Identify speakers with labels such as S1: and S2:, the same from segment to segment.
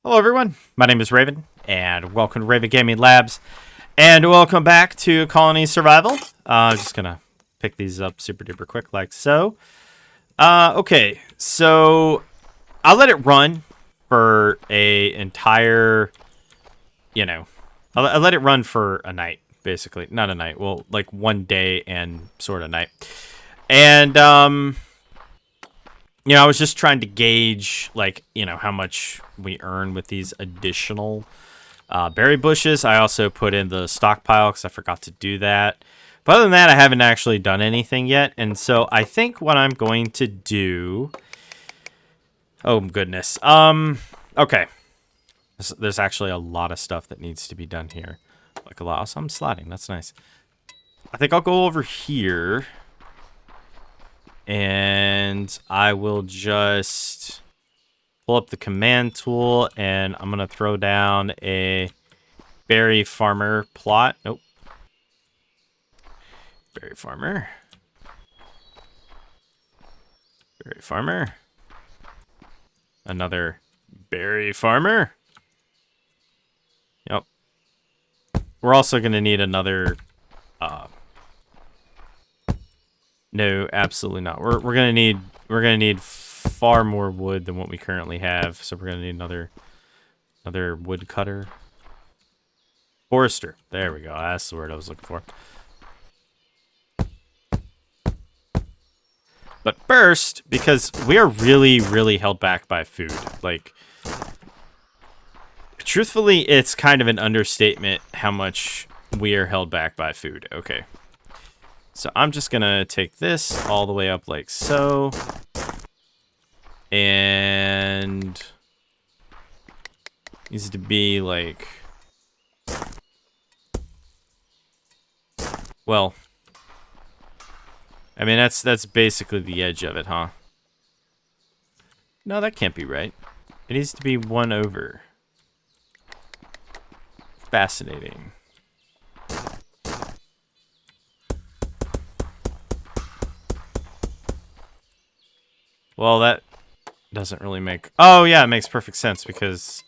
S1: Hello everyone, my name is Raven, and welcome to Raven Gaming Labs, and welcome back to ColonySurvival. I'm just gonna pick these up super duper quick like so. Okay, so I'll let it run for a entire, I'll let it run for a night, basically. Not a night, well, like one day and sort of night. And, I was just trying to gauge, like, how much we earn with these additional berry bushes. I also put in the stockpile because I forgot to do that. But other than that, I haven't actually done anything yet. And so I think what I'm going to do... Oh, goodness. Okay. There's actually a lot of stuff that needs to be done here. Like a lot. Also, I'm sliding. That's nice. I think I'll go over here. And I will just pull up the command tool, and I'm going to throw down a berry farmer plot. Nope. Berry farmer. Berry farmer. Another berry farmer. Yep. We're also going to need another... No, absolutely not. We're gonna need far more wood than what we currently have. So we're gonna need another wood cutter. Forester. There we go. That's the word I was looking for. But first, because we are really, really held back by food. Like, truthfully, it's kind of an understatement how much we are held back by food. Okay. So I'm just going to take this all the way up like so. And needs to be like, well, I mean, that's basically the edge of it, huh? No, that can't be right. It needs to be 1 over. Fascinating. Well, that doesn't really make... Oh, yeah, it makes perfect sense because...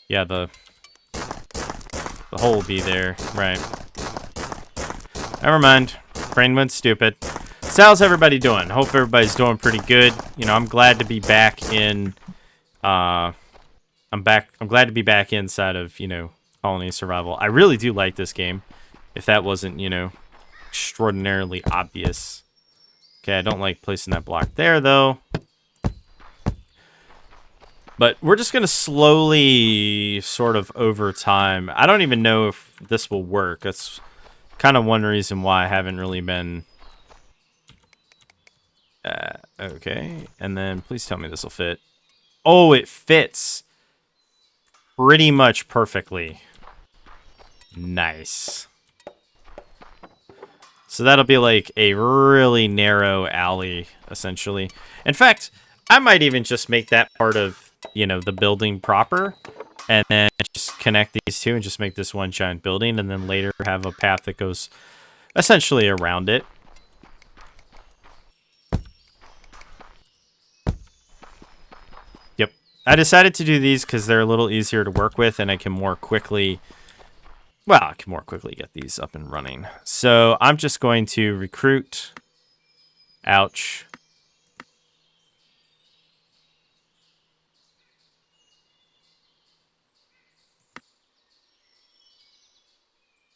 S1: Yeah, the hole will be there. Right. Never mind. Brain went stupid. So how's everybody doing? Hope everybody's doing pretty good. I'm glad to be back in... I'm glad to be back inside of, ColonySurvival. I really do like this game. If that wasn't, extraordinarily obvious. Okay, I don't like placing that block there, though. But we're just going to slowly, sort of over time... I don't even know if this will work. That's kind of one reason why I haven't really been... okay, and then please tell me this will fit. Oh, it fits! Pretty much perfectly. Nice. So that'll be like a really narrow alley, essentially. In fact, I might even just make that part of, the building proper. And then just connect these two and just make this one giant building. And then later have a path that goes essentially around it. Yep. I decided to do these because they're a little easier to work with. And I can more quickly... Well, I can more quickly get these up and running. So I'm just going to recruit. Ouch.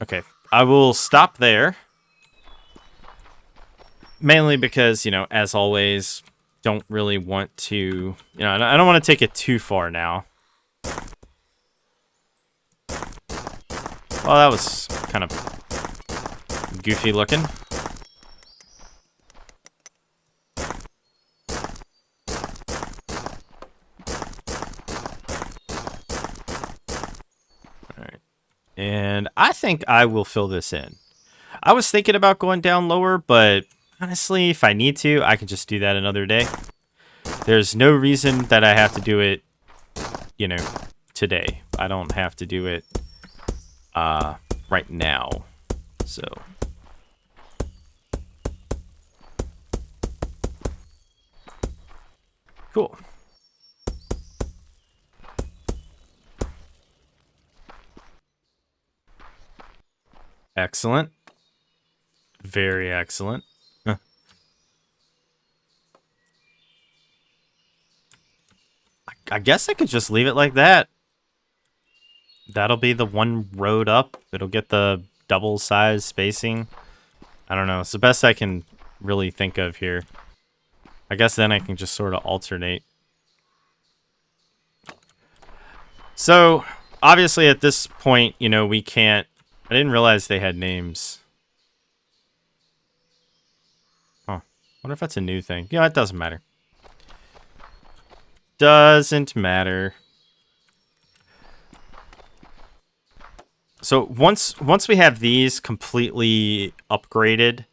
S1: Okay, I will stop there. Mainly because, as always, don't really want to... I don't want to take it too far now. Well, that was kind of goofy looking. Alright. And I think I will fill this in. I was thinking about going down lower, but honestly, if I need to, I can just do that another day. There's no reason that I have to do it, today. I don't have to do it right now. So... Cool. Excellent. Very excellent. I guess I could just leave it like that. That'll be the one road up. It'll get the double size spacing. I don't know. It's the best I can really think of here. I guess then I can just sort of alternate. So, obviously at this point, you know, we can't... I didn't realize they had names. Huh. Wonder if that's a new thing. Yeah, it doesn't matter. Doesn't matter. So once we have these completely upgraded,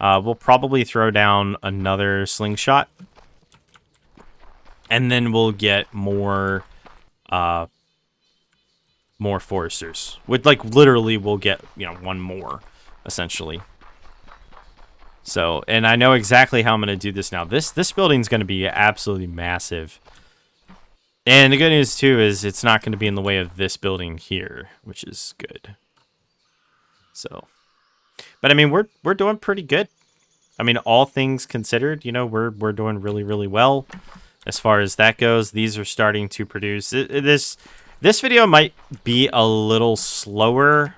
S1: we'll probably throw down another slingshot. And then we'll get more foresters. With like literally we'll get, you know, one more essentially. So, and I know exactly how I'm going to do this now. This building's going to be absolutely massive. And the good news too is it's not going to be in the way of this building here, which is good. So, but I mean, we're doing pretty good. I mean, all things considered, you know, we're doing really, really well as far as that goes. These are starting to produce. This video might be a little slower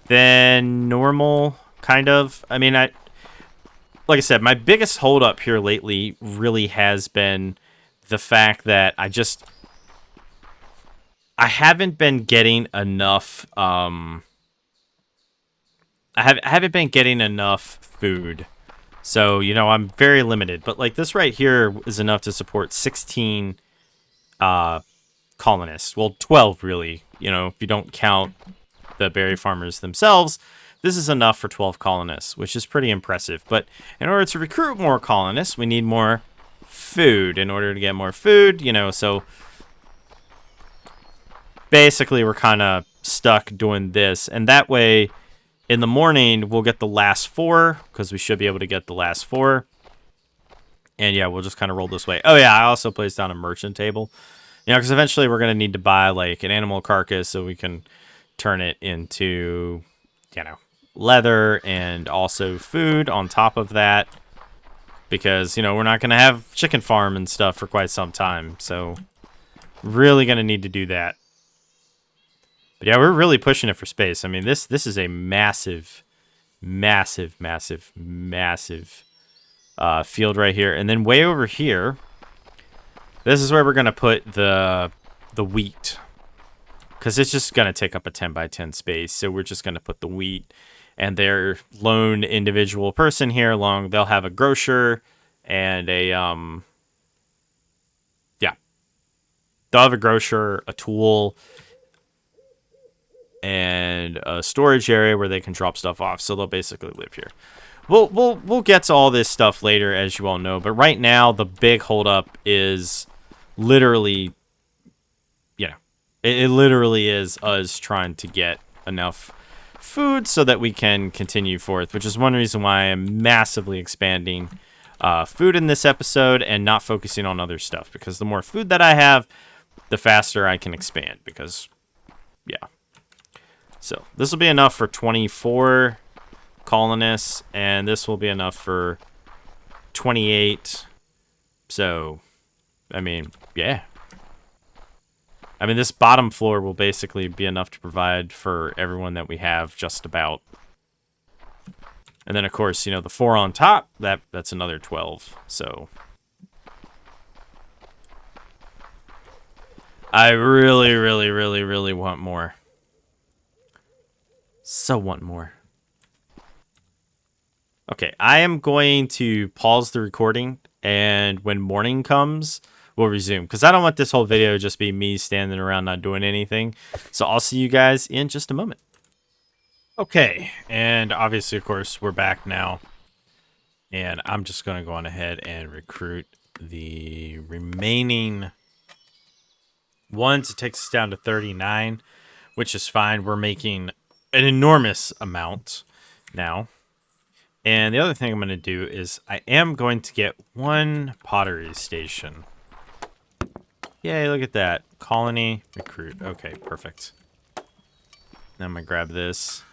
S1: than normal, kind of. I mean, like I said, my biggest holdup here lately really has been the fact that I haven't been getting enough. I haven't been getting enough food. So, you know, I'm very limited. But, like, this right here is enough to support 16 colonists. Well, 12, really. You know, if you don't count the berry farmers themselves, this is enough for 12 colonists, which is pretty impressive. But in order to recruit more colonists, we need more food. In order to get more food, you know, so basically we're kind of stuck doing this. And that way... in the morning, we'll get the last 4, because we should be able to get the last 4. And yeah, we'll just kind of roll this way. Oh yeah, I also placed down a merchant table. You know, because eventually we're going to need to buy, like, an animal carcass so we can turn it into, you know, leather and also food on top of that. Because, you know, we're not going to have chicken farm and stuff for quite some time. So, really going to need to do that. But yeah, we're really pushing it for space. I mean, this is a massive, massive, massive, massive field right here. And then way over here, this is where we're going to put the wheat. Because it's just going to take up a 10 by 10 space. So we're just going to put the wheat. And their lone individual person here along, they'll have a grocer and a, yeah. They'll have a grocer, a tool, and a storage area where they can drop stuff off. So they'll basically live here. We'll get to all this stuff later, as you all know. But right now, the big holdup is literally, you know, it literally is us trying to get enough food so that we can continue forth, which is one reason why I'm massively expanding food in this episode and not focusing on other stuff. Because the more food that I have, the faster I can expand. Because, yeah. So this will be enough for 24 colonists, and this will be enough for 28. So, I mean, yeah. I mean, this bottom floor will basically be enough to provide for everyone that we have, just about. And then, of course, you know, the 4 on top, that's another 12. So, I really, really, really, really want more. So want more. Okay, I am going to pause the recording, and when morning comes, we'll resume. Because I don't want this whole video to just be me standing around not doing anything. So I'll see you guys in just a moment. Okay, and obviously, of course, we're back now. And I'm just going to go on ahead and recruit the remaining ones. It takes us down to 39, which is fine. We're making an enormous amount now. And the other thing I'm going to do is I am going to get one pottery station. Yay, look at that. Colony, recruit. Okay, perfect. Now I'm going to grab this.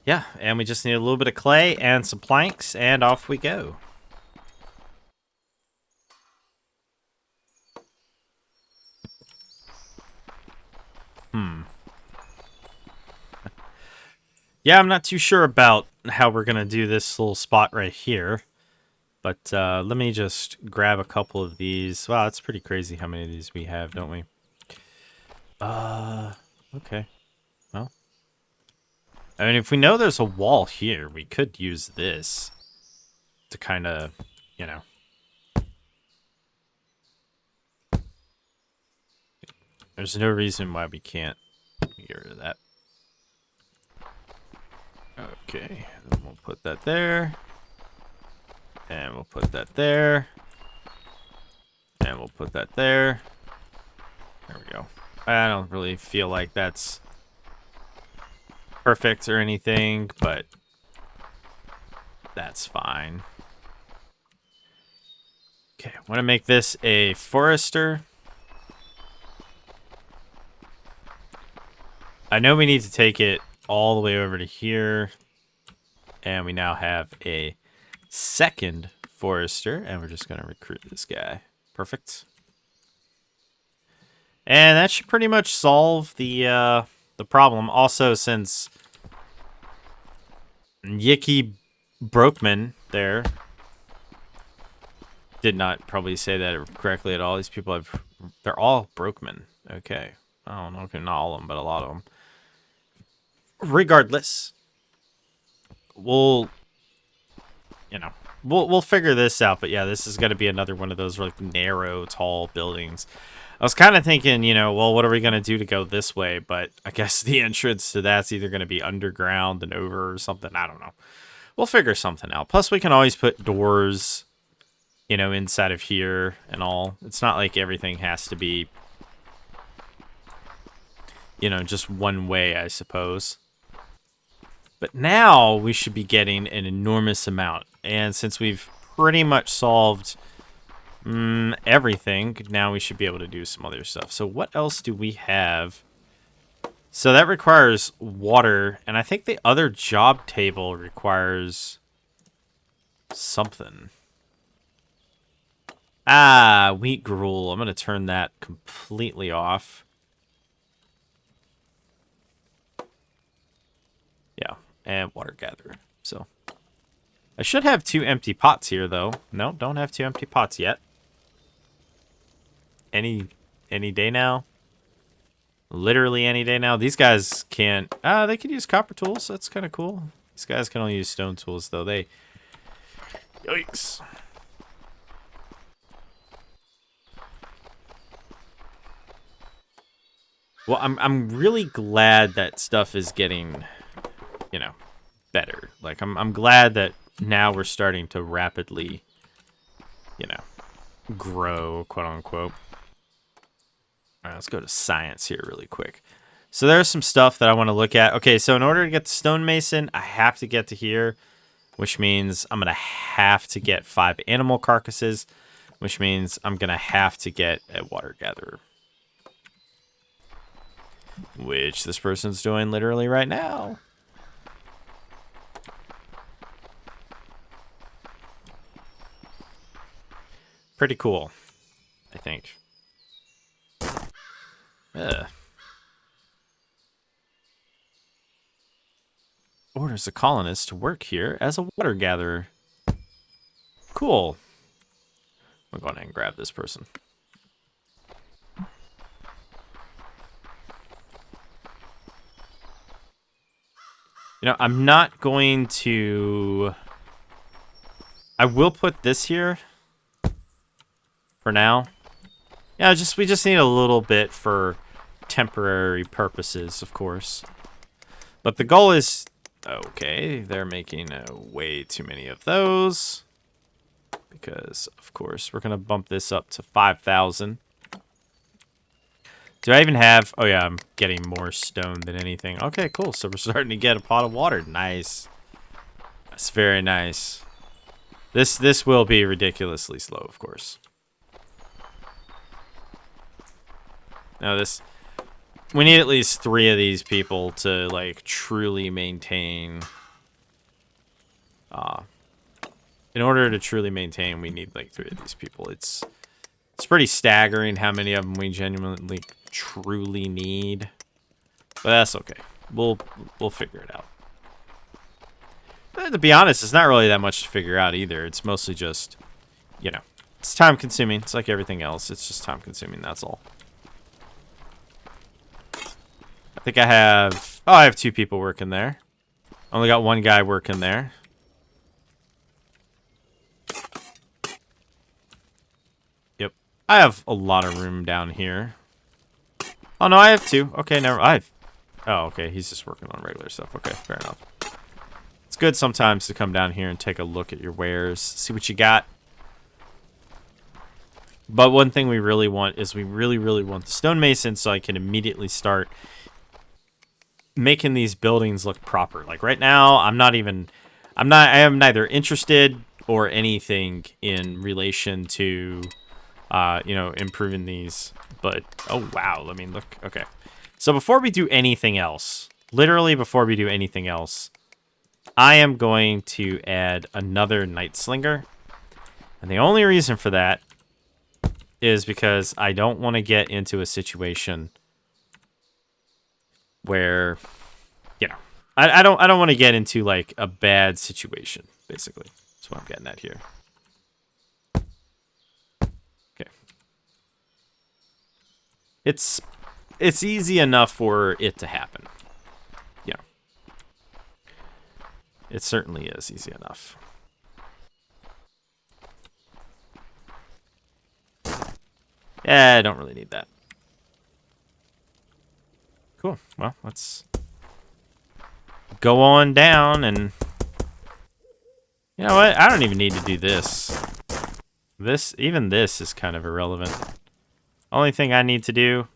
S1: Yeah, and we just need a little bit of clay and some planks, and off we go. Yeah, I'm not too sure about how we're going to do this little spot right here. But let me just grab a couple of these. Wow, that's pretty crazy how many of these we have, don't we? Okay. Well, I mean, if we know there's a wall here, we could use this to kind of, you know. There's no reason why we can't get rid of that. Okay, then we'll put that there. And we'll put that there. And we'll put that there. There we go. I don't really feel like that's perfect or anything, but that's fine. Okay, I want to make this a forester. I know we need to take it all the way over to here. And we now have a second forester, and we're just going to recruit this guy. Perfect. And that should pretty much solve the problem. Also, since Yicky Brokeman there did not probably say that correctly at all. These people they're all Brokeman. Okay. I don't know, okay, not all of them, but a lot of them. Regardless, we'll figure this out. But yeah, this is going to be another one of those like narrow, tall buildings. I was kind of thinking, well, what are we going to do to go this way? But I guess the entrance to that's either going to be underground and over or something. I don't know. We'll figure something out. Plus, we can always put doors, inside of here and all. It's not like everything has to be, just one way, I suppose. But now we should be getting an enormous amount. And since we've pretty much solved everything, now we should be able to do some other stuff. So what else do we have? So that requires water. And I think the other job table requires something. Wheat gruel. I'm going to turn that completely off. Yeah. And water gatherer. So I should have 2 empty pots here, though. No, don't have 2 empty pots yet. Any day now. Literally any day now. These guys can't. They could use copper tools. That's kind of cool. These guys can only use stone tools, though. Yikes. Well, I'm really glad that stuff is getting, better. Like I'm glad that now we're starting to rapidly, grow, quote unquote. All right, let's go to science here really quick. So there's some stuff that I want to look at. Okay, so in order to get the stonemason, I have to get to here, which means I'm going to have to get 5 animal carcasses, which means I'm going to have to get a water gatherer. Which this person's doing literally right now. Pretty cool, I think. Orders a colonist to work here as a water gatherer. Cool. I'm going to go ahead and grab this person. I'm not going to... I will put this here for now. Yeah, we just need a little bit for temporary purposes, of course. But the goal is... Okay, they're making way too many of those. Because, of course, we're going to bump this up to 5,000. Do I even have... Oh, yeah, I'm getting more stone than anything. Okay, cool. So we're starting to get a pot of water. Nice. That's very nice. This will be ridiculously slow, of course. Now, this We need at least 3 of these people to, like, truly maintain... in order to truly maintain, we need, like, 3 of these people. It's pretty staggering how many of them we genuinely, truly need. But that's okay. We'll figure it out. But to be honest, it's not really that much to figure out either. It's mostly just, you know, it's time consuming. It's like everything else. It's just time consuming. That's all. I think I have... Oh, I have 2 people working there. Only got 1 guy working there. Yep. I have a lot of room down here. Oh, no, I have 2. Okay, never... Oh, okay. He's just working on regular stuff. Okay, fair enough. It's good sometimes to come down here and take a look at your wares. See what you got. But one thing we really want is we really, really want the stonemason so I can immediately start making these buildings look proper. Like right now, I am neither interested or anything in relation to, you know, improving these. But, oh wow, I mean, look, okay. So before we do anything else, literally before we do anything else, I am going to add another night slinger. And the only reason for that is because I don't want to get into a situation where, you know, I don't want to get into like a bad situation, basically. That's what I'm getting at here. Okay. It's easy enough for it to happen. Yeah. It certainly is easy enough. Yeah, I don't really need that. Cool. Well, let's go on down and... You know what? I don't even need to do this. Even this is kind of irrelevant. Only thing I need to do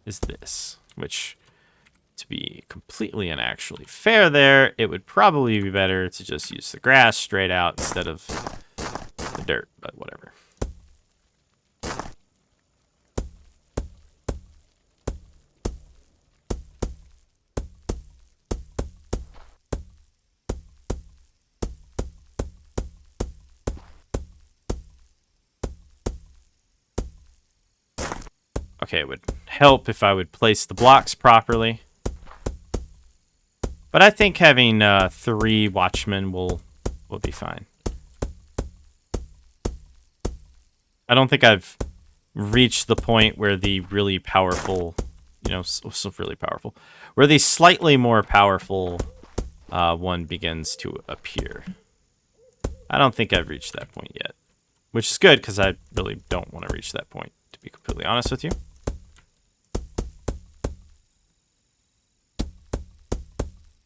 S1: is this, which, to be completely and actually fair there, it would probably be better to just use the grass straight out instead of the dirt, but whatever. Okay, it would help if I would place the blocks properly. But I think having 3 watchmen will be fine. I don't think I've reached the point where the really powerful, you know, so really powerful, where the slightly more powerful one begins to appear. I don't think I've reached that point yet, which is good because I really don't want to reach that point, to be completely honest with you.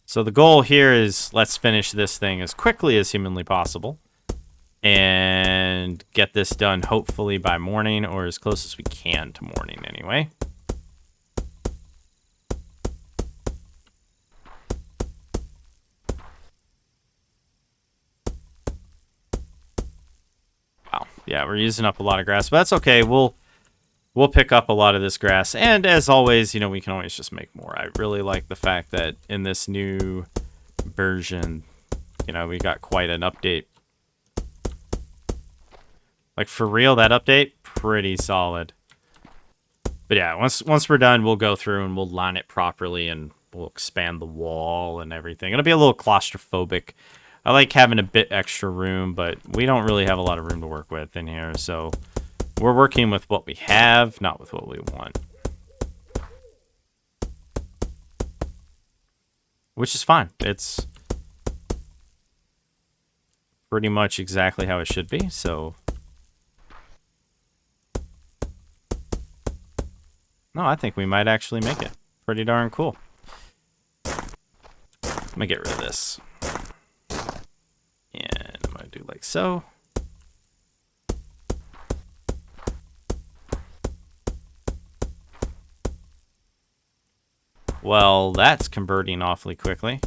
S1: So the goal here is let's finish this thing as quickly as humanly possible and get this done hopefully by morning or as close as we can to morning anyway. Wow. Yeah, we're using up a lot of grass, but that's okay. We'll pick up a lot of this grass, and as always, you know, we can always just make more. I really like the fact that in this new version, you know, we got quite an update. Like, for real, that update, pretty solid. But yeah, once we're done, we'll go through and we'll line it properly, and we'll expand the wall and everything. It'll be a little claustrophobic. I like having a bit extra room, but we don't really have a lot of room to work with in here, so... We're working with what we have, not with what we want. Which is fine. It's pretty much exactly how it should be, so... No, I think we might actually make it. Pretty darn cool. Let me get rid of this. And I'm going to do like so. Well, that's converting awfully quickly.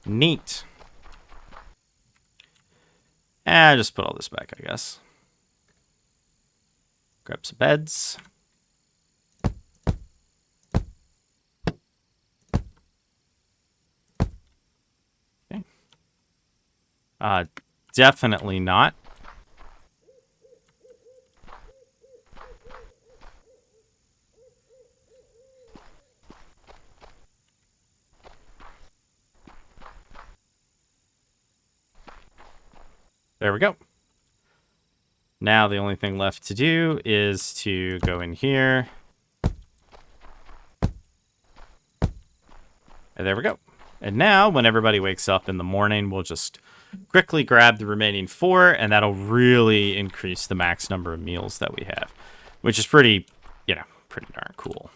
S1: Neat. Just put all this back, I guess. Grab some beds. Definitely not. There we go. Now the only thing left to do is to go in here. And there we go. And now when everybody wakes up in the morning, we'll just quickly grab the remaining 4, and that'll really increase the max number of meals that we have, which is pretty, pretty darn cool.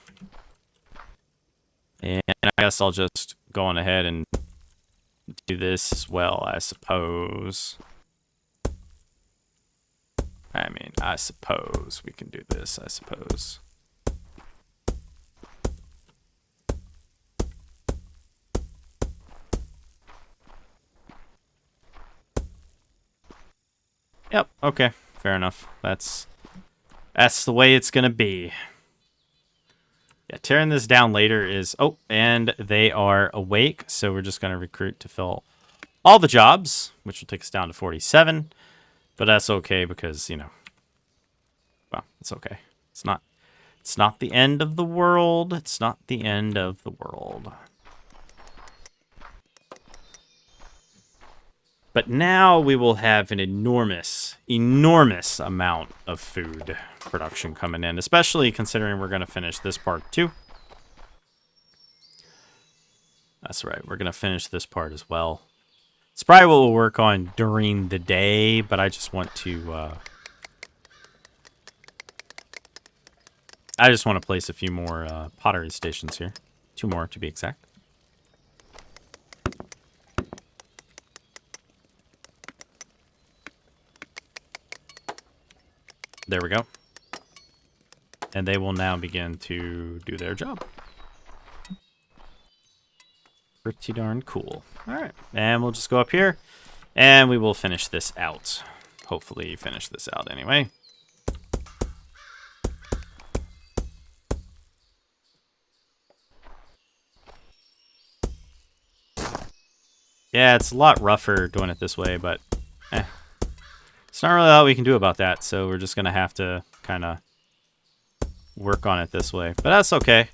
S1: And I guess I'll just go on ahead and do this as well, I suppose. I suppose we can do this, I suppose. Yep, okay, fair enough. That's the way it's gonna be. Yeah, tearing this down later is... Oh, and they are awake, so we're just gonna recruit to fill all the jobs, which will take us down to 47. But that's okay because, well, it's okay. It's not the end of the world. It's not the end of the world. But now we will have an enormous amount of food production coming in, especially considering we're going to finish this part too. That's right, we're going to finish this part as well. It's probably what we'll work on during the day, but I just want to... I just want to place a few more pottery stations here. 2 more, to be exact. There we go. And they will now begin to do their job. Pretty darn cool. All right, and we'll just go up here, and we will finish this out. Hopefully finish this out anyway. Yeah, it's a lot rougher doing it this way, but it's not really a lot we can do about that, so we're just going to have to kind of work on it this way. But that's okay.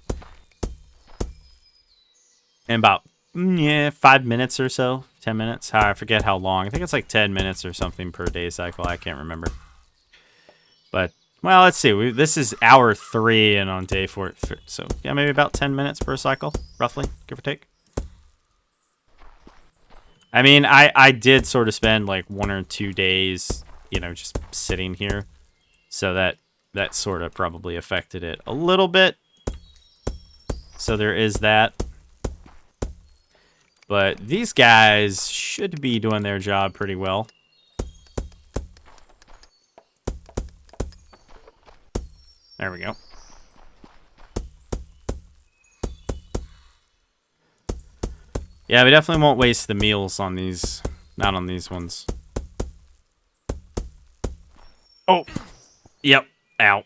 S1: In about 5 minutes or so, 10 minutes. I forget how long. I think it's like 10 minutes or something per day cycle. I can't remember. But, well, let's see. This is hour 3 and on day 4. So, yeah, maybe about 10 minutes per cycle, roughly, give or take. I mean, I did sort of spend like 1 or 2 days, just sitting here. So that sort of probably affected it a little bit. So there is that. But these guys should be doing their job pretty well. There we go. Yeah, we definitely won't waste the meals on these. Not on these ones. Oh! Yep. Ow.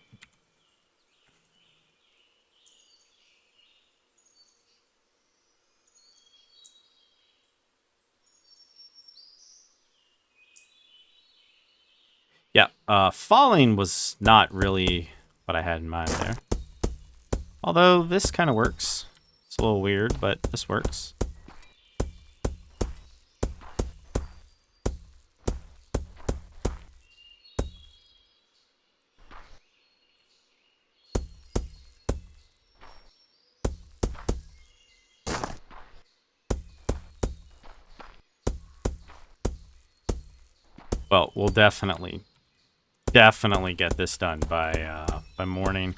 S1: Yeah, falling was not really what I had in mind there. Although this kind of works. It's a little weird, but this works. Well, we'll definitely get this done by morning.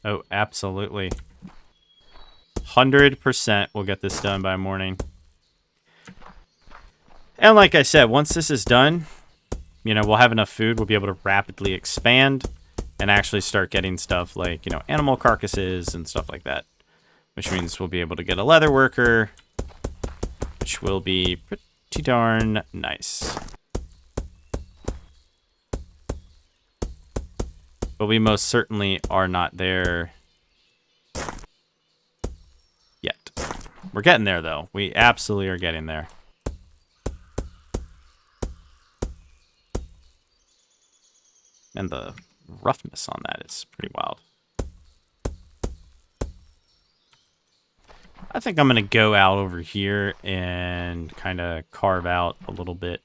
S1: Oh, absolutely. 100% we'll get this done by morning. And like I said, once this is done, we'll have enough food. We'll be able to rapidly expand and actually start getting stuff like, animal carcasses and stuff like that. Which means we'll be able to get a leather worker, which will be pretty darn nice. But we most certainly are not there We're getting there, though. We absolutely are getting there. And the roughness on that is pretty wild. I think I'm going to go out over here and kind of carve out a little bit.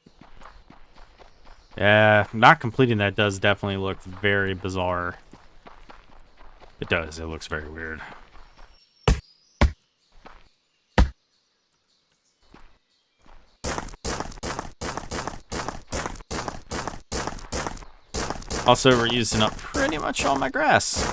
S1: Yeah, not completing that does definitely look very bizarre. It does. It looks very weird. Also, we're using up pretty much all my grass.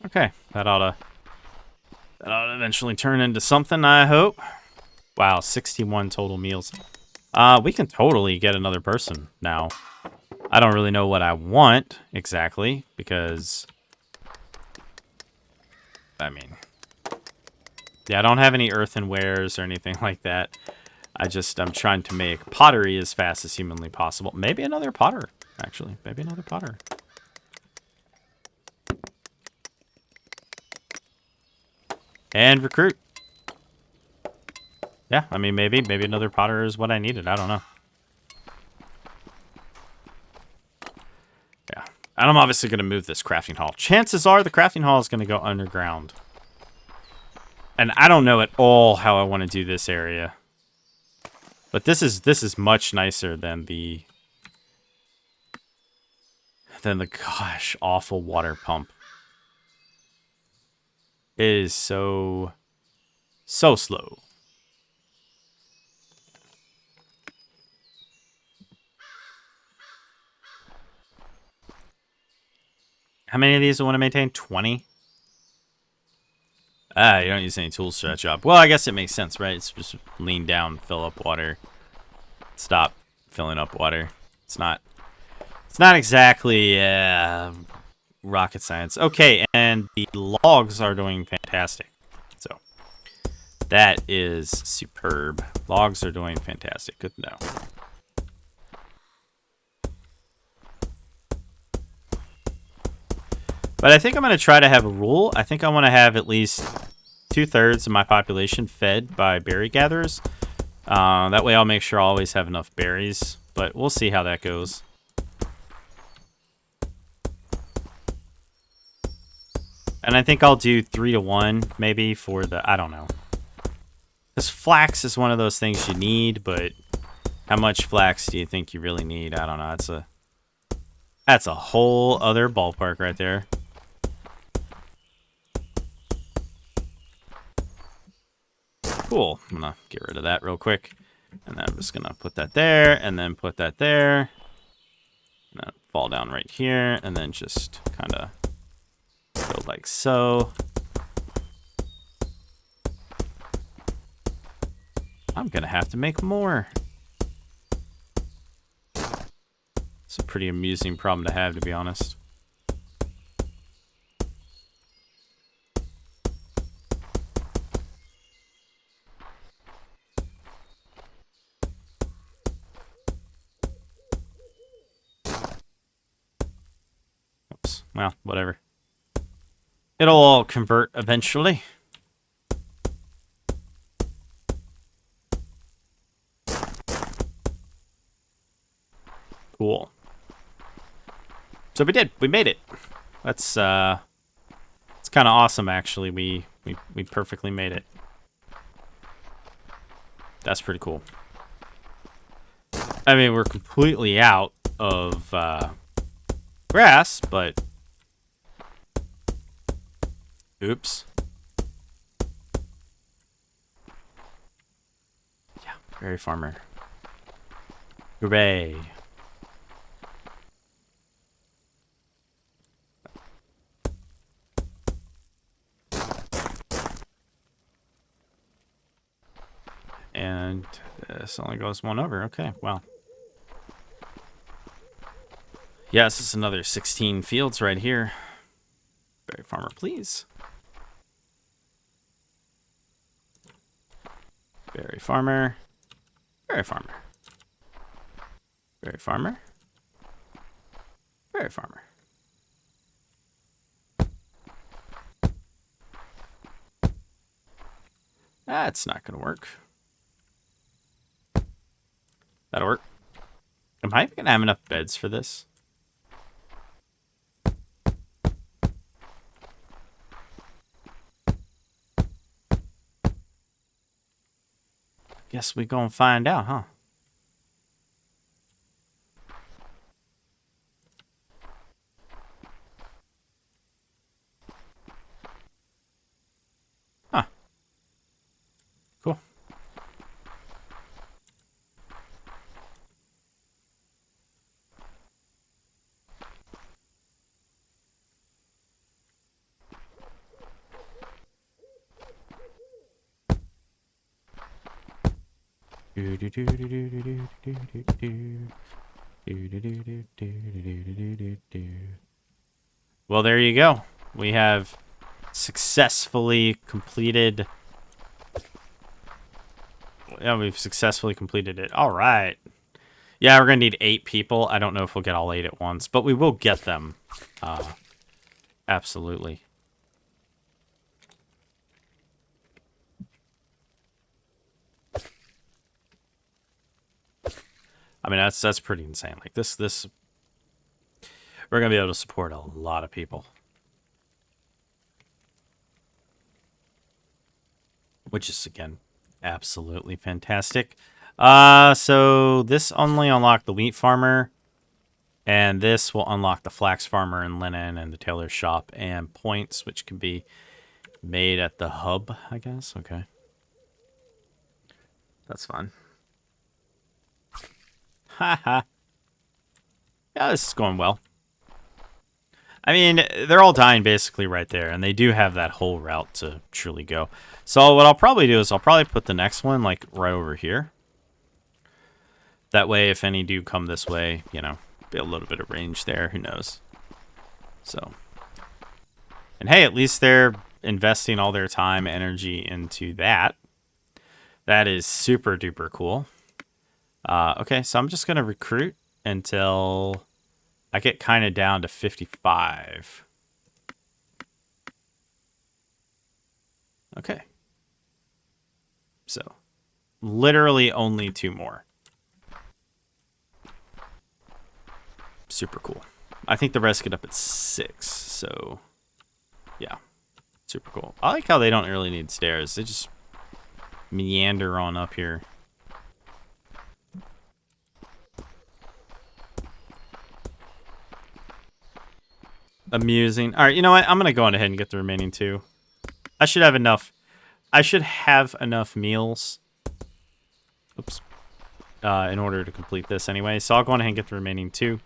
S1: Okay, that ought to eventually turn into something, I hope. Wow, 61 total meals. We can totally get another person now. I don't really know what I want exactly, because I mean, yeah, I don't have any earthenwares or anything like that. I'm trying to make pottery as fast as humanly possible. Maybe another potter, actually. Maybe another potter. And recruit. Yeah, I mean, maybe another potter is what I needed. I don't know. Yeah. And I'm obviously going to move this crafting hall. Chances are the crafting hall is going to go underground. And I don't know at all how I want to do this area. But this is much nicer than the gosh, awful water pump. It is so slow. How many of these do I want to maintain? 20? Ah, you don't use any tools for that job. Well, I guess it makes sense, right? It's just lean down, fill up water. Stop filling up water. It's not exactly rocket science. Okay, and the logs are doing fantastic. So that is superb. Logs are doing fantastic. Good to know. But I think I'm going to try to have a rule. I think I want to have at least 2/3 of my population fed by berry gatherers. That way I'll make sure I always have enough berries. But we'll see how that goes. And I think I'll do 3-to-1 maybe for the... I don't know. This flax is one of those things you need, but how much flax do you think you really need? I don't know. That's a whole other ballpark right there. Cool. I'm gonna get rid of that real quick. And then I'm just gonna put that there, and then put that there. And then fall down right here, and then just kind of go like so. I'm gonna have to make more. It's a pretty amusing problem to have, to be honest. Oops. Well, whatever. It'll all convert eventually. Cool. So we did. We made it. That's it's kind of awesome, actually. We perfectly made it. That's pretty cool. I mean, we're completely out of grass, but oops. Yeah, berry farmer. Hooray. And this only goes one over. Okay, wow. Yes, it's another 16 fields right here. Berry farmer, please. Berry farmer. Berry farmer. Berry farmer. Berry farmer. That's not going to work. That'll work. Am I even going to have enough beds for this? Guess we gonna find out, huh? Huh. Cool. Well, there you go. We have successfully completed. Yeah, we've successfully completed it. All right. Yeah, we're gonna need 8 people. I don't know if we'll get all 8 at once, but we will get them. Absolutely. I mean, that's pretty insane. Like this, we're gonna be able to support a lot of people, which is again absolutely fantastic. So this only unlocked the wheat farmer, and this will unlock the flax farmer and linen and the tailor shop and points, which can be made at the hub, I guess. Okay, that's fine. Haha. Yeah, this is going well. I mean, they're all dying basically right there, and they do have that whole route to truly go. So what I'll probably do is I'll probably put the next one, like, right over here. That way, if any do come this way, you know, be a little bit of range there. Who knows? So. And hey, at least they're investing all their time, energy into that. That is super duper cool. Okay, so I'm just going to recruit until I get kind of down to 55. Okay. So, literally only 2 more. Super cool. I think the rest get up at 6, so yeah. Super cool. I like how they don't really need stairs. They just meander on up here. Amusing. All right, you know what? I'm going to go on ahead and get the remaining 2. I should have enough. I should have enough meals. Oops. In order to complete this anyway. So I'll go on ahead and get the remaining 2.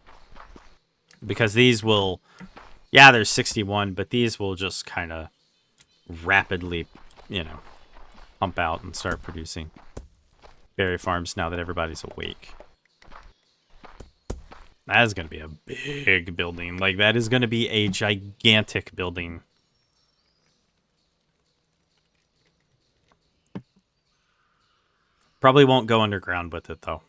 S1: Because these will... Yeah, there's 61, but these will just kind of rapidly, you know, pump out and start producing berry farms now that everybody's awake. That is going to be a big building. Like, that is going to be a gigantic building. Probably won't go underground with it, though.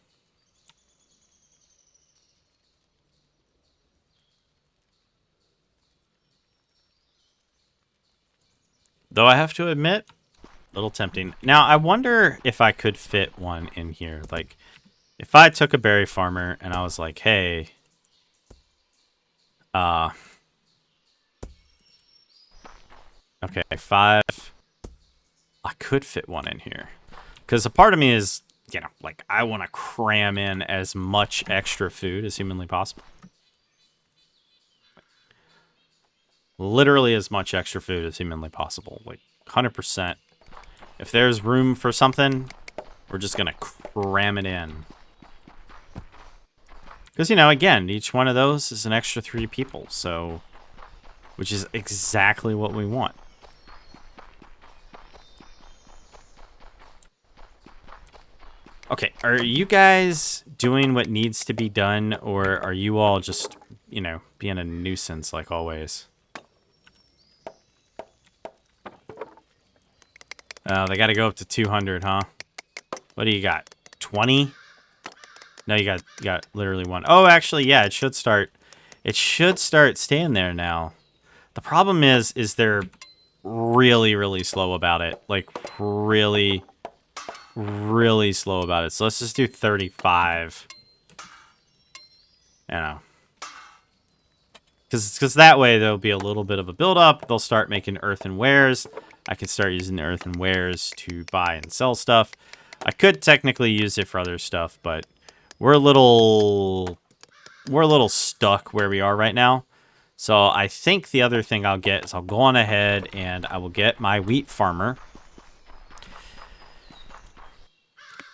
S1: Though I have to admit, a little tempting. Now, I wonder if I could fit one in here. Like, if I took a berry farmer and I was like, hey... Okay, 5. I could fit one in here. Because a part of me is, you know, like, I want to cram in as much extra food as humanly possible. Literally as much extra food as humanly possible. Like, 100%. If there's room for something, we're just going to cram it in. Because, you know, again, each one of those is an extra 3 people, so... Which is exactly what we want. Okay, are you guys doing what needs to be done, or are you all just, you know, being a nuisance like always? Oh, they gotta go up to 200, huh? What do you got? 20? No, you got literally one. Oh, actually, yeah, it should start. It should start staying there now. The problem is they're really, really slow about it. Like, really, really slow about it. So let's just do 35. You know. Because that way there'll be a little bit of a build-up. They'll start making earthenwares. I can start using the earthenwares to buy and sell stuff. I could technically use it for other stuff, but we're a little stuck where we are right now. So I think the other thing I'll get is I'll go on ahead and I will get my wheat farmer.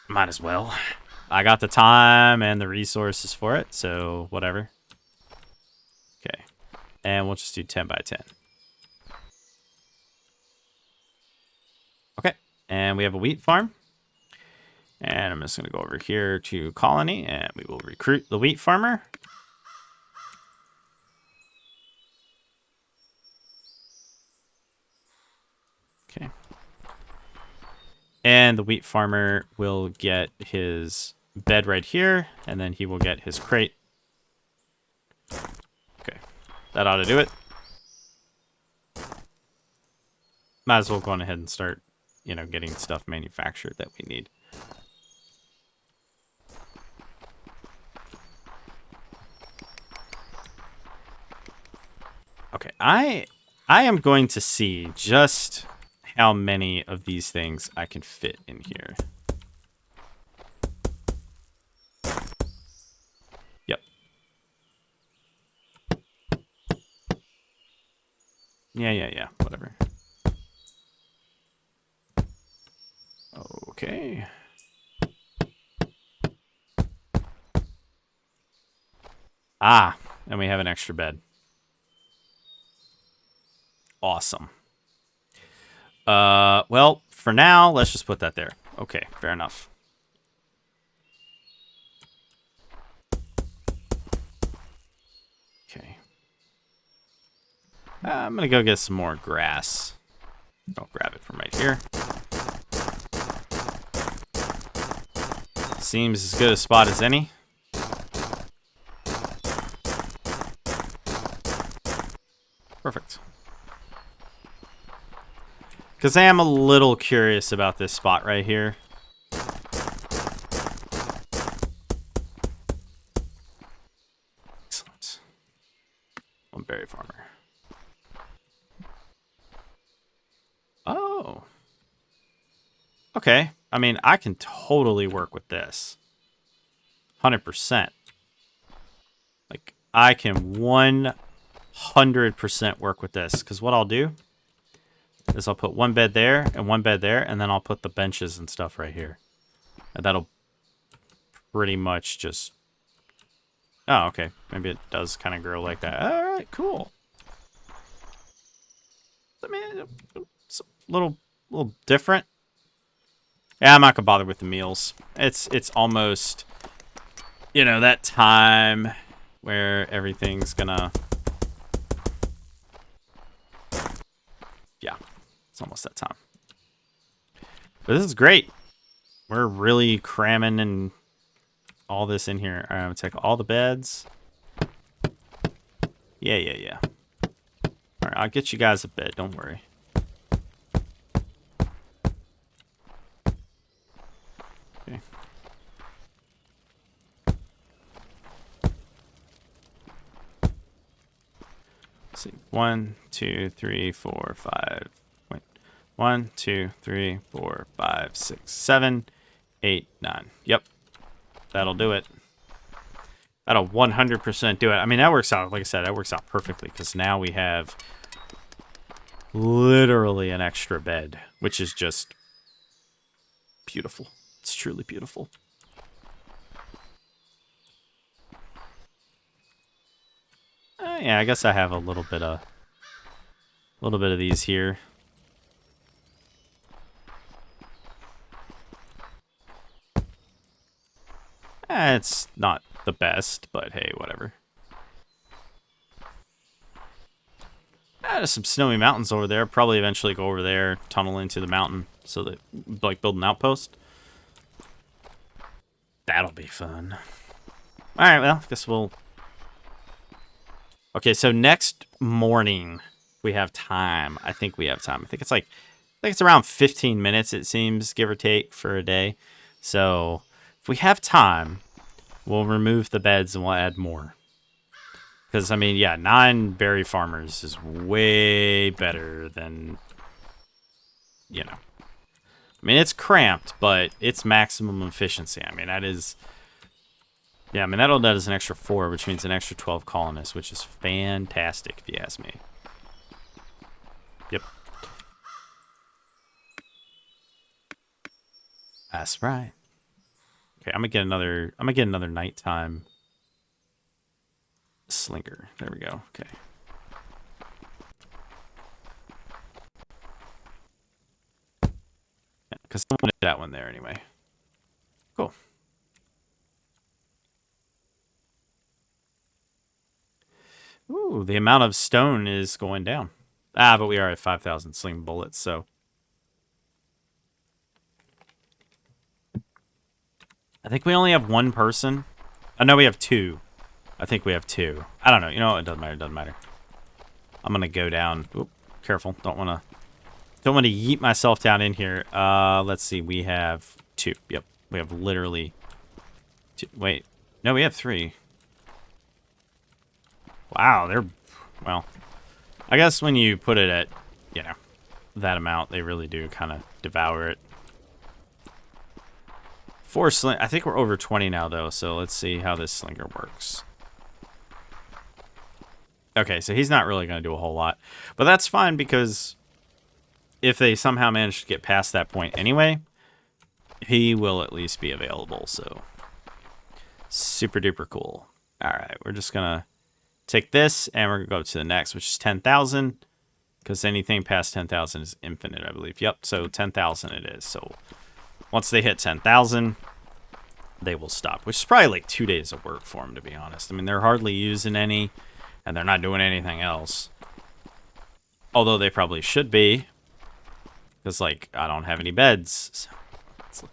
S1: Might as well. I got the time and the resources for it, so whatever. Okay. And we'll just do 10 by 10. Okay. And we have a wheat farm. And I'm just going to go over here to colony, and we will recruit the wheat farmer. Okay. And the wheat farmer will get his bed right here, and then he will get his crate. Okay. That ought to do it. Might as well go on ahead and start, you know, getting stuff manufactured that we need. Okay, I am going to see just how many of these things I can fit in here. Yep. Yeah, whatever. Okay. Ah, and we have an extra bed. Awesome. Well, for now, let's just put that there. Okay, fair enough. Okay. I'm gonna go get some more grass. I'll grab it from right here. Seems as good a spot as any. Perfect. Because I am a little curious about this spot right here. Excellent. One berry farmer. Oh. Okay. I mean, I can totally work with this. 100%. Like, I can 100% work with this. Because what I'll do is I'll put one bed there, and then I'll put the benches and stuff right here. And that'll pretty much just... Oh, okay. Maybe it does kind of grow like that. All right, cool. I mean, it's a little different. Yeah, I'm not gonna bother with the meals. It's almost, you know, that time where everything's gonna... Yeah, it's almost that time. But this is great. We're really cramming and all this in here. All right, I'm gonna take all the beds. Yeah. All right, I'll get you guys a bed. Don't worry. Okay. Let's see. 1, 2, 3, 4, 5. Wait. 1, 2, 3, 4, 5, 6, 7, 8, 9. Yep. That'll do it. That'll 100% do it. I mean, that works out, like I said, that works out perfectly because now we have literally an extra bed, which is just beautiful. It's truly beautiful. Yeah, I guess I have a little bit of these here. It's not the best, but hey, whatever. There's some snowy mountains over there. Probably eventually go over there, tunnel into the mountain, so that, like, build an outpost. That'll be fun. All right, well, I guess we'll... Okay, so next morning, we have time. I think we have time. I think it's around 15 minutes, it seems, give or take, for a day. So if we have time, we'll remove the beds and we'll add more. Because, I mean, yeah, 9 berry farmers is way better than, you know. I mean, it's cramped, but it's maximum efficiency. I mean, that is... Yeah, I mean, that'll net us an extra 4, which means an extra 12 colonists, which is fantastic, if you ask me. Yep. That's right. Okay, I'm gonna get another nighttime slinger. There we go. Okay. Yeah, because I wanted that one there anyway. Cool. Ooh, the amount of stone is going down. Ah, but we are at 5,000 sling bullets, so. I think we only have one person. Oh, no, we have 2. I think we have 2. I don't know. You know what? It doesn't matter. It doesn't matter. I'm going to go down. Oop, careful. Don't want to yeet myself down in here. Let's see. We have 2. Yep. We have literally 2. Wait. No, we have 3. Wow, they're... Well, I guess when you put it at, you know, that amount, they really do kind of devour it. 4 sling... I think we're over 20 now, though, so let's see how this slinger works. Okay, so he's not really going to do a whole lot. But that's fine, because if they somehow manage to get past that point anyway, he will at least be available, so... Super duper cool. Alright, we're just going to take this, and we're going to go to the next, which is 10,000. Because anything past 10,000 is infinite, I believe. Yep, so 10,000 it is. So once they hit 10,000, they will stop. Which is probably like 2 days of work for them, to be honest. I mean, they're hardly using any, and they're not doing anything else. Although they probably should be. Because, like, I don't have any beds. So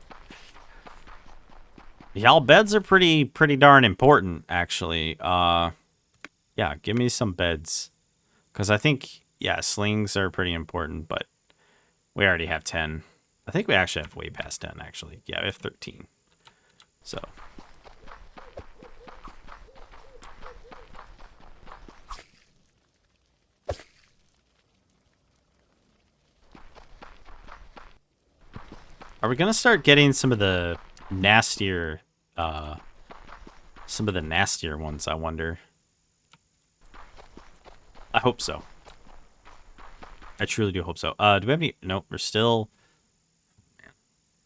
S1: y'all, beds are pretty darn important, actually. Yeah, give me some beds. Because I think, yeah, slings are pretty important, but we already have 10. I think we actually have way past 10, actually. Yeah, we have 13. So. Are we going to start getting some of the nastier ones, I wonder? I hope so. I truly do hope so. Do we have any... Nope, we're still...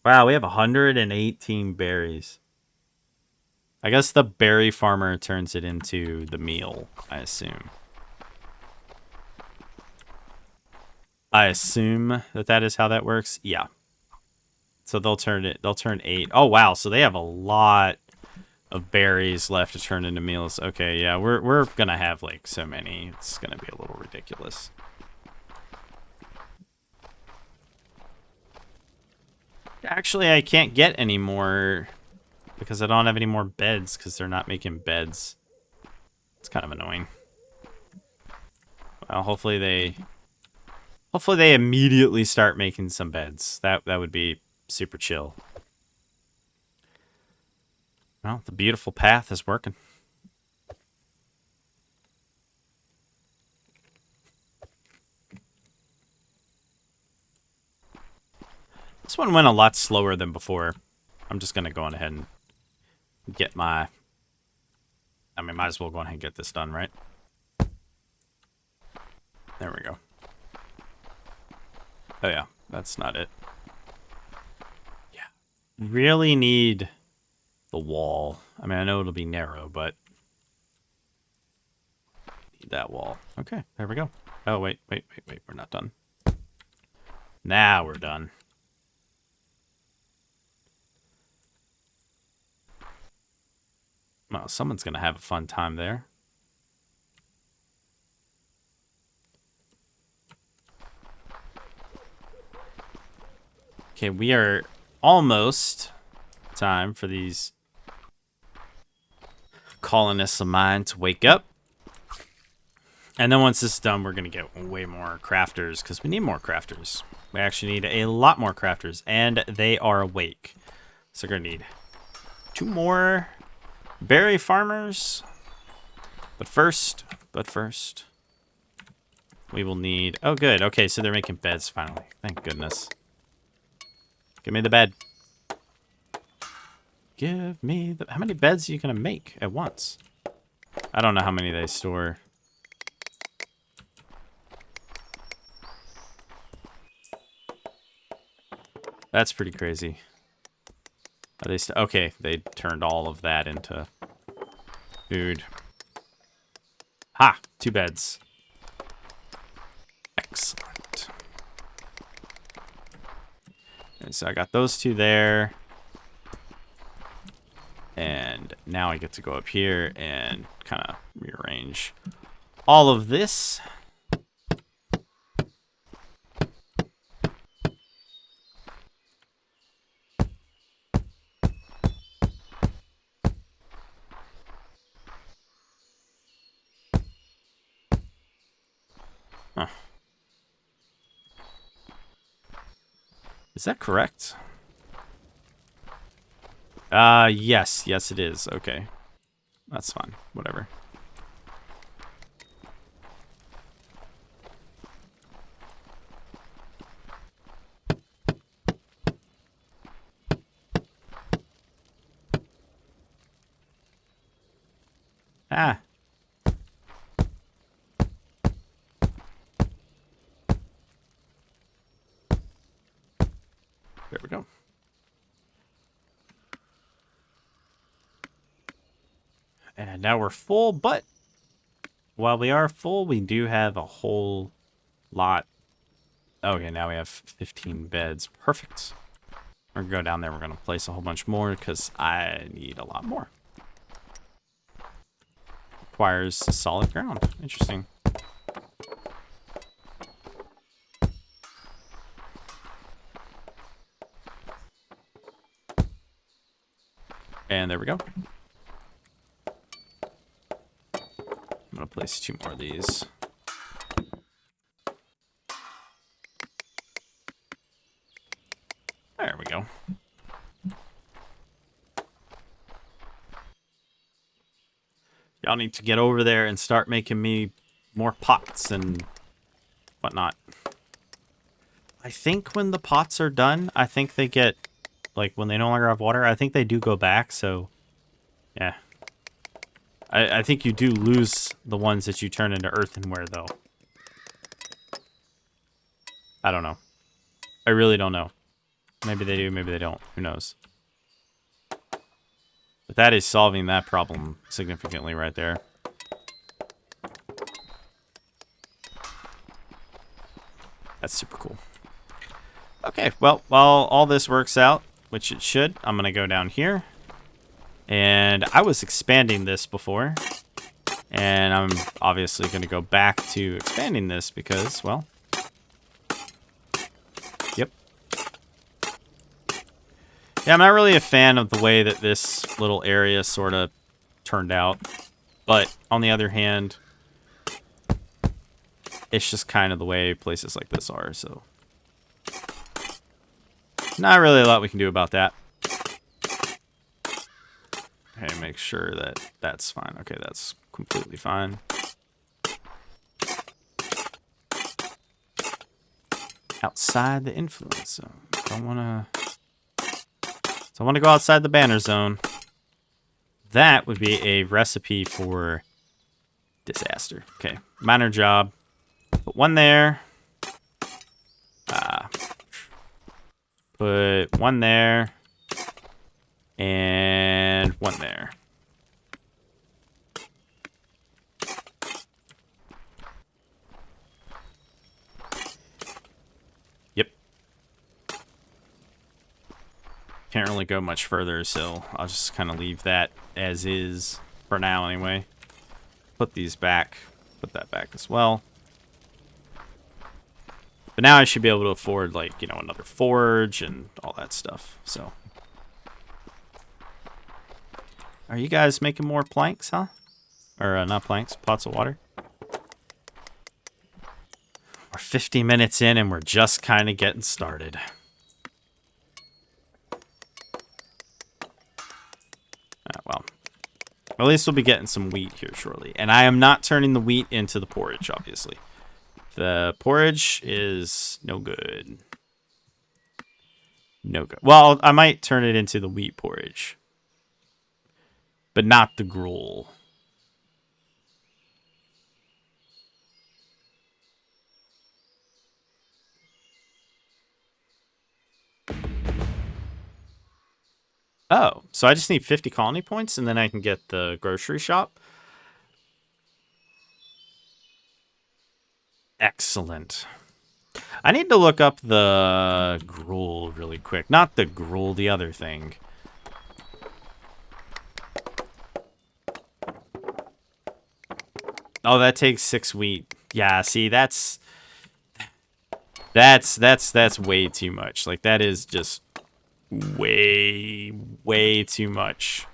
S1: Wow, we have 118 berries. I guess the berry farmer turns it into the meal, I assume. I assume that is how that works. Yeah. So they'll turn 8. Oh, wow, so they have a lot of berries left to turn into meals. Okay, yeah, we're gonna have like so many. It's gonna be a little ridiculous. Actually, I can't get any more because I don't have any more beds because they're not making beds. It's kind of annoying. Well, hopefully they immediately start making some beds. That would be super chill. Well, the beautiful path is working. This one went a lot slower than before. I'm just going to go on ahead and get my... I mean, might as well go on ahead and get this done, right? There we go. Oh, yeah. That's not it. Yeah. Really need the wall. I mean, I know it'll be narrow, but... Need that wall. Okay, there we go. Oh, wait. We're not done. Now we're done. Well, someone's going to have a fun time there. Okay, we are almost time for these colonists of mine to wake up. And then once this is done, we're going to get way more crafters because we need more crafters. We actually need a lot more crafters, and they are awake. So we're going to need 2 more berry farmers. But first, we will need... Oh, good. Okay, so they're making beds finally. Thank goodness. Give me the bed. Give me the... How many beds are you going to make at once? I don't know how many they store. That's pretty crazy. Are they okay, they turned all of that into food. Ha! 2 beds. Excellent. Okay, so I got those 2 there. And now I get to go up here and kind of rearrange all of this. Huh. Is that correct? Yes. Yes, it is. Okay. That's fine. Whatever. Ah. There we go. And now we're full, but while we are full, we do have a whole lot. Okay, now we have 15 beds. Perfect. We're going to go down there. We're going to place a whole bunch more because I need a lot more. Requires solid ground. Interesting. And there we go. I'm going to place 2 more of these. There we go. Y'all need to get over there and start making me more pots and whatnot. I think when the pots are done, I think they get, like, when they no longer have water, I think they do go back, so, yeah. I think you do lose the ones that you turn into earthenware, though. I don't know. I really don't know. Maybe they do, maybe they don't. Who knows? But that is solving that problem significantly right there. That's super cool. Okay, well, while all this works out, which it should, I'm going to go down here. And I was expanding this before. And I'm obviously going to go back to expanding this because, well... Yep. Yeah, I'm not really a fan of the way that this little area sort of turned out. But, on the other hand, it's just kind of the way places like this are, so... Not really a lot we can do about that. Okay, make sure that that's fine. Okay, that's completely fine. Outside the influence zone. Don't want to go outside the banner zone. That would be a recipe for disaster. Okay, minor job. Put 1 there. Put 1 there. And 1 there. Yep. Can't really go much further, so I'll just kind of leave that as is for now anyway. Put these back. Put that back as well. But now I should be able to afford, like, you know, another forge and all that stuff, so... Are you guys making more planks, huh? Or not planks, pots of water? We're 50 minutes in and we're just kind of getting started. Well, at least we'll be getting some wheat here shortly. And I am not turning the wheat into the porridge, obviously. The porridge is no good. No good. Well, I might turn it into the wheat porridge. But not the gruel. Oh, so I just need 50 colony points and then I can get the grocery shop. Excellent. I need to look up the gruel really quick. Not the gruel, the other thing. Oh, that takes 6 wheat. Yeah, see, that's way too much. Like, that is just way too much.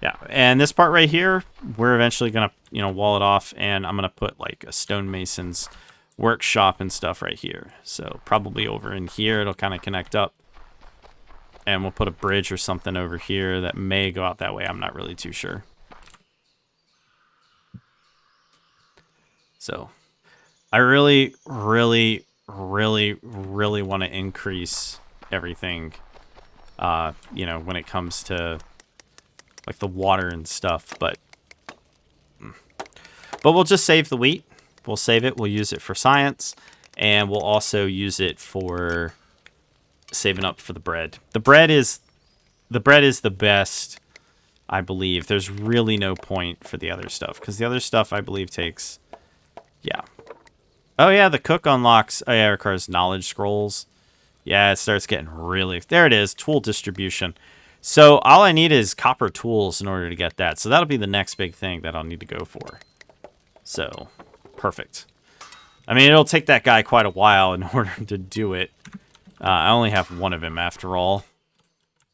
S1: Yeah, and this part right here, we're eventually gonna, wall it off, and I'm gonna put like a stonemason's workshop and stuff right here. So probably over in here, it'll kind of connect up, and we'll put a bridge or something over here that may go out that way. I'm not really too sure. So I really want to increase everything, when it comes to like the water and stuff, but we'll just save the wheat. We'll save it. We'll use it for science, and we'll also use it for saving up for the bread. The bread is the best, I believe. There's really no point for the other stuff, because the other stuff, I believe, takes... Yeah. Oh, yeah, the cook unlocks... Oh, yeah, it requires knowledge scrolls. Yeah, it starts getting really... There it is, tool distribution. So all I need is copper tools in order to get that. So that'll be the next big thing that I'll need to go for. So, perfect. I mean, it'll take that guy quite a while in order to do it. I only have one of him after all.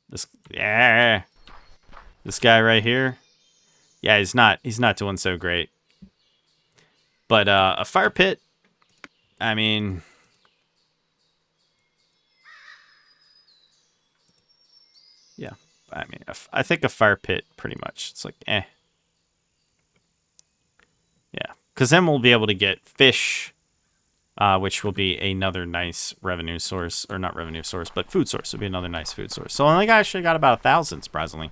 S1: This guy right here. Yeah, he's not doing so great. But a fire pit, I mean... Yeah, I mean, I think a fire pit, pretty much. It's like, eh. Yeah, because then we'll be able to get fish, which will be another nice revenue source. Or not revenue source, but food source. It'll be another nice food source. So I think I actually got about 1,000, surprisingly.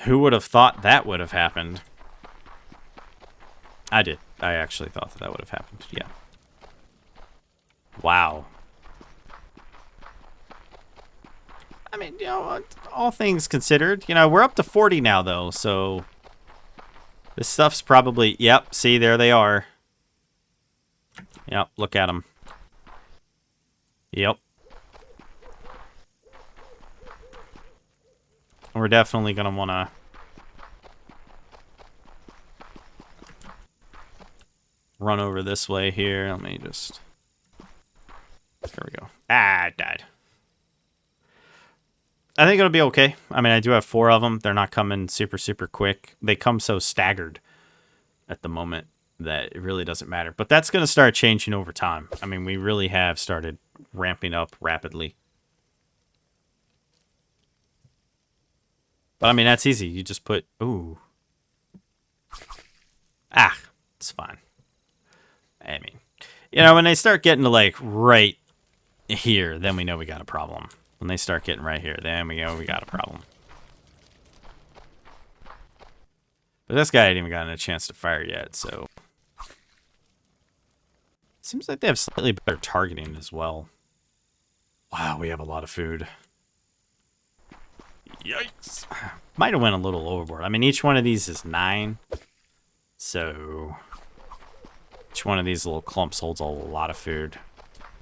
S1: Who would have thought that would have happened? I did. I actually thought that would have happened, yeah. Wow. I mean, all things considered, we're up to 40 now, though, so this stuff's probably... Yep, see, there they are. Yep, look at them. Yep. We're definitely going to want to... run over this way here. Let me just... There we go. Ah, it died. I think it'll be okay. I mean, I do have 4 of them. They're not coming super quick. They come so staggered at the moment that it really doesn't matter. But that's going to start changing over time. I mean, we really have started ramping up rapidly. But I mean, that's easy. You just put... Ooh. Ah, it's fine. I mean, when they start getting to like right here, then we know we got a problem. When they start getting right here, then we know we got a problem. But this guy ain't even gotten a chance to fire yet, so... Seems like they have slightly better targeting as well. Wow, we have a lot of food. Yikes. Might have went a little overboard. I mean, each one of these is 9. So... Each one of these little clumps holds a lot of food.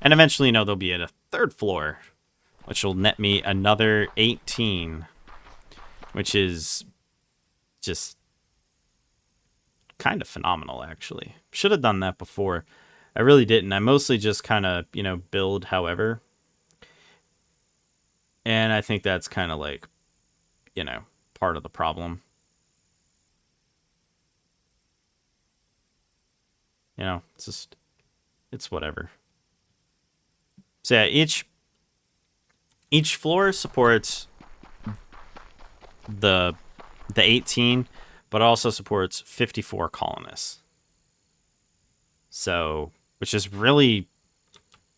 S1: And eventually, they'll be at a 3rd floor, which will net me another 18, which is just kind of phenomenal, actually. Should have done that before. I really didn't. I mostly just kind of, build however. And I think that's kind of like, you know, part of the problem. You know, it's just, it's whatever. So yeah, each floor supports the 18, but also supports 54 colonists. So, which is really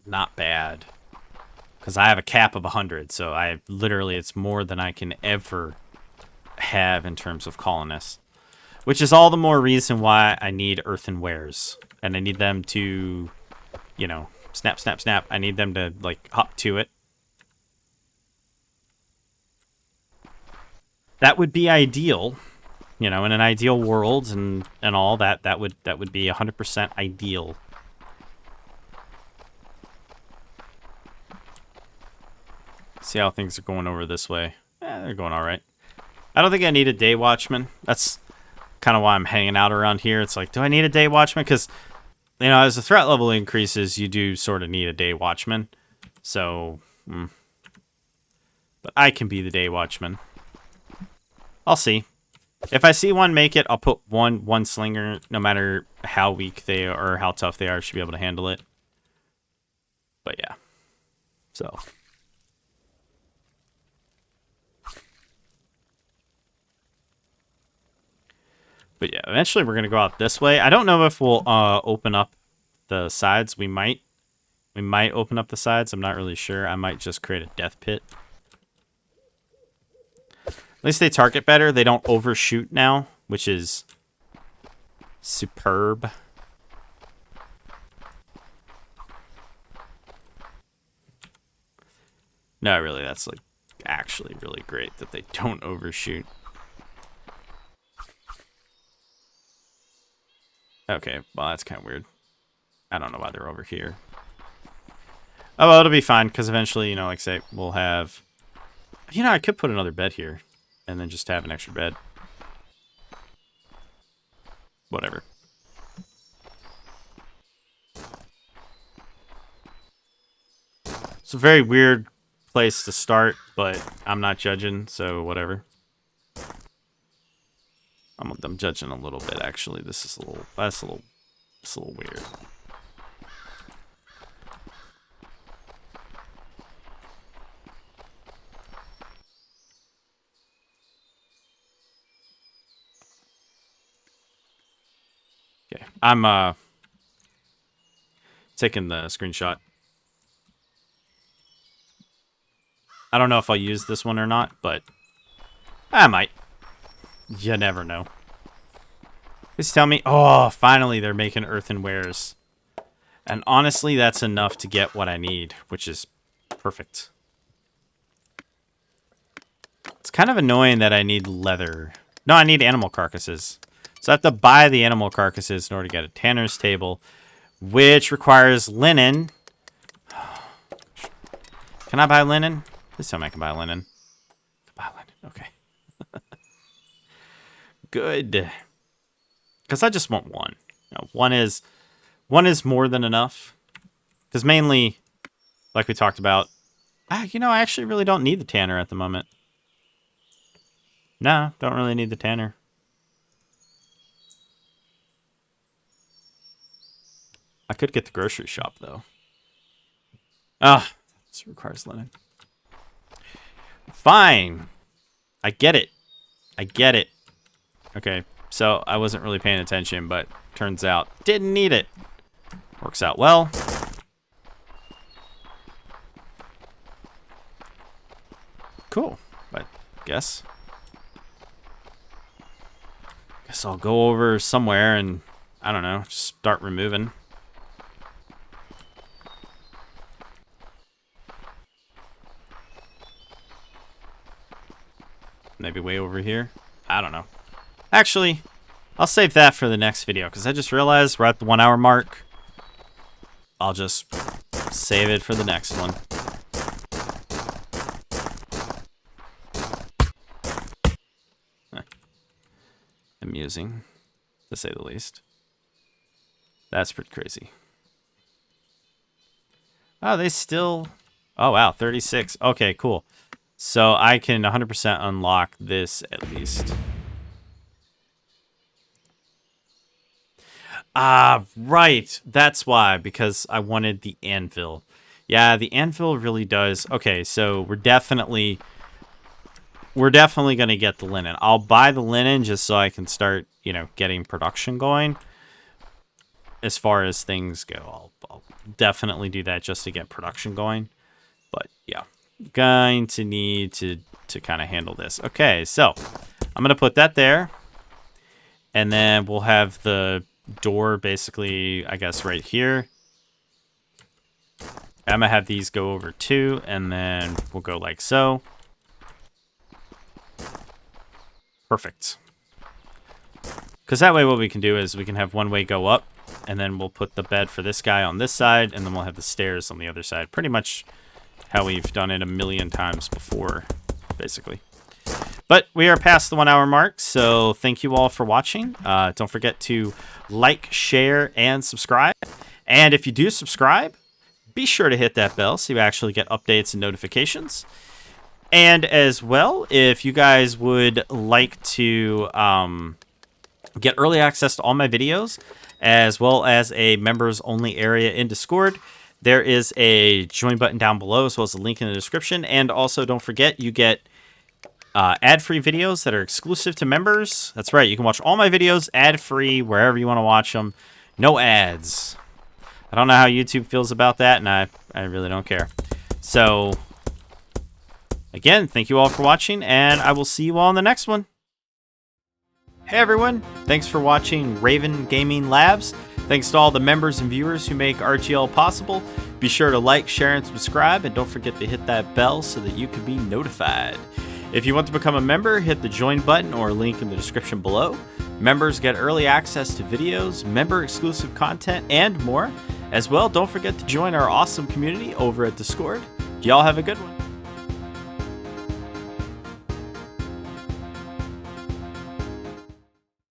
S1: not bad, because I have a cap of 100, so I literally, it's more than I can ever have in terms of colonists, which is all the more reason why I need earthenwares, and I need them to, you know, snap, snap, snap. I need them to like hop to it. That would be ideal, you know, in an ideal world and all that. That would be 100% ideal. See how things are going over this way. They're going all right. I don't think I need a day watchman. That's kind of why I'm hanging out around here. It's like, do I need a day watchman? Because, you know, as the threat level increases, you do sort of need a day watchman. So, but I can be the day watchman. I'll see. If I see one make it, I'll put one slinger, no matter how weak they are or how tough they are, should be able to handle it. But yeah. So. But yeah, eventually we're going to go out this way. I don't know if we'll open up the sides. We might. We might open up the sides. I'm not really sure. I might just create a death pit. At least they target better. They don't overshoot now, which is superb. No, really, that's like actually really great that they don't overshoot. Okay, well, that's kind of weird. I don't know why they're over here. Oh, well, it'll be fine, because eventually, you know, like say, we'll have... You know, I could put another bed here, and then just have an extra bed. Whatever. It's a very weird place to start, but I'm not judging, so whatever. I'm judging a little bit, actually. This is a little... It's a little weird. Okay, I'm taking the screenshot. I don't know if I'll use this one or not, but I might. You never know. Please tell me. Oh, finally they're making earthenwares. And honestly, that's enough to get what I need, which is perfect. It's kind of annoying that I need leather. No, I need animal carcasses. So I have to buy the animal carcasses in order to get a tanner's table, which requires linen. Can I buy linen? Please tell me I can buy linen. Buy linen. Okay. Good. Because I just want one. No, one is more than enough. Because mainly, like we talked about, you know, I actually really don't need the tanner at the moment. No, don't really need the tanner. I could get the grocery shop, though. Ah, this requires linen. Fine. I get it. I get it. Okay, so I wasn't really paying attention, but turns out didn't need it. Works out well. Cool. I guess I'll go over somewhere and, I don't know, just start removing. Maybe way over here. I don't know. Actually, I'll save that for the next video, because I just realized we're at the 1 hour mark. I'll just save it for the next one. Amusing, to say the least. That's pretty crazy. Oh, they still... Oh, wow, 36. Okay, cool. So I can 100% unlock this at least. Ah, right. That's why, because I wanted the anvil. Yeah, the anvil really does. Okay, so we're definitely going to get the linen. I'll buy the linen just so I can start, getting production going. As far as things go, I'll definitely do that just to get production going. But yeah, going to need to kind of handle this. Okay, so I'm going to put that there. And then we'll have the door basically, I guess, right here. I'm going to have these go over too, and then we'll go like so. Perfect. Because that way what we can do is we can have one way go up, and then we'll put the bed for this guy on this side, and then we'll have the stairs on the other side. Pretty much how we've done it a million times before, basically. But we are past the 1 hour mark, so thank you all for watching. Don't forget to like, share, and subscribe. And if you do subscribe, be sure to hit that bell so you actually get updates and notifications. And as well, if you guys would like to get early access to all my videos, as well as a members-only area in Discord, there is a join button down below, as well as a link in the description. And also, don't forget, you get ad-free videos that are exclusive to members. That's right, you can watch all my videos ad-free wherever you want to watch them. No ads. I don't know how YouTube feels about that, and I really don't care. So, again, thank you all for watching, and I will see you all in the next one. Hey everyone, thanks for watching Raven Gaming Labs. Thanks to all the members and viewers who make RGL possible. Be sure to like, share, and subscribe, and don't forget to hit that bell so that you can be notified. If you want to become a member, hit the join button or link in the description below. Members get early access to videos, member-exclusive content, and more. As well, don't forget to join our awesome community over at Discord. Y'all have a good one.